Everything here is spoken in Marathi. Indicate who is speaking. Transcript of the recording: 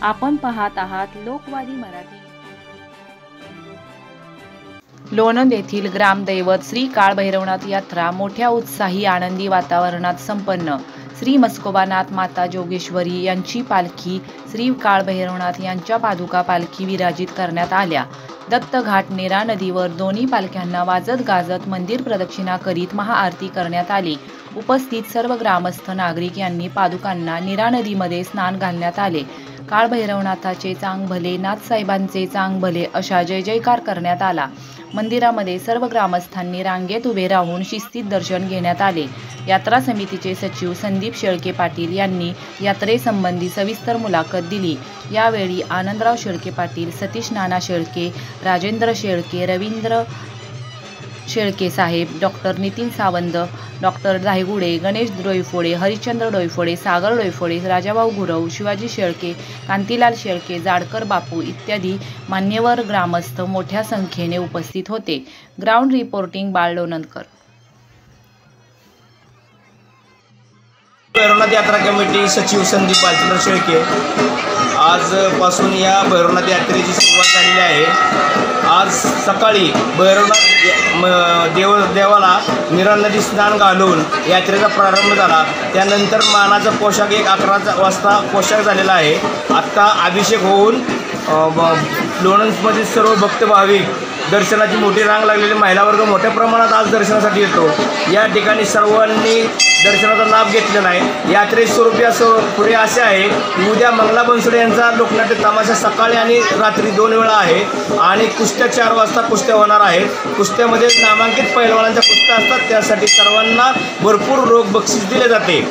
Speaker 1: आपण पाहत आहात लोकवादी मराठी। लोणंद येथील ग्रामदैवत श्री काळभैरवनाथ यात्रा मोठ्या उत्साही आनंदी वातावरणात संपन्न। श्री मस्कोबानाथ माता जोगेश्वरी यांची पालखी श्री काळभैरवनाथ यांच्या पादुका पालखी विराजित करण्यात आल्या। दत्तघाट नीरा नदीवर दोन्ही पालख्यांना वाजत गाजत मंदिर प्रदक्षिणा करीत महाआरती करण्यात आली। उपस्थित सर्व ग्रामस्थ नागरिक यांनी पादुकांना नीरा नदीमध्ये स्नान घालण्यात आले। काळभैरवनाथाचे चांग भले, नाथसाहेबांचे चांग भले अशा जय जयकार करण्यात आला। मंदिरामध्ये सर्व ग्रामस्थांनी रांगेत उभे राहून शिस्तीत दर्शन घेण्यात आले। यात्रा समितीचे सचिव संदीप शेळके पाटील यांनी यात्रेसंबंधी सविस्तर मुलाखत दिली। यावेळी आनंदराव शेळके पाटील, सतीश नाना शेळके, राजेंद्र शेळके, रवींद्र शेळके साहेब, डॉक्टर नितीन सावंत, डॉक्टर धायगुडे, गणेश डोईफोडे, हरिश्चंद्र डोईफोडे, सागर डोईफोडे, राजाभाऊ गुरव, शिवाजी शेळके, कांतीलाल शेळके, जाडकर बापू इत्यादी मान्यवर ग्रामस्थ मोठ्या संख्येने उपस्थित होते। ग्राउंड रिपोर्टिंग बाळ लोणंदकर।
Speaker 2: भैरवनाथ यात्रा कमिटी सचिव संदीप बालचंद्र शेळके। आजपासून या भैरवनाथ यात्रेची सुरुवात झालेली आहे। आज सकाळी भैरवनाथ देवाला नीरा नदी स्नान घालून यात्रेचा प्रारंभ झाला। त्यानंतर मानाचा पोशाख 11 वाजता पोशाख झालेला आहे। आत्ता अभिषेक होऊन लोणंदमधील सर्व भक्त भाविक दर्शनाची मोठी रांग लागलेली महिला वर्ग मोठ्या प्रमाणात आज दर्शनासाठी येतो। या ठिकाणी सर्वांनी दर्शनाचा लाभ घेतलेला आहे। यात्रेचे स्वरूप पुढे असे आहे की उद्या मंगला बनसोडे यांचा लोकनाट्य तमाशा सकाळी आणि रात्री 2 वेळा आहे आणि कुस्त्या 4 वाजता कुस्त्या होणार आहेत। कुस्त्यामध्ये नामांकित पैलवानांच्या कुस्त्या असतात, त्यासाठी सर्वांना भरपूर रोख बक्षीस दिले जाते।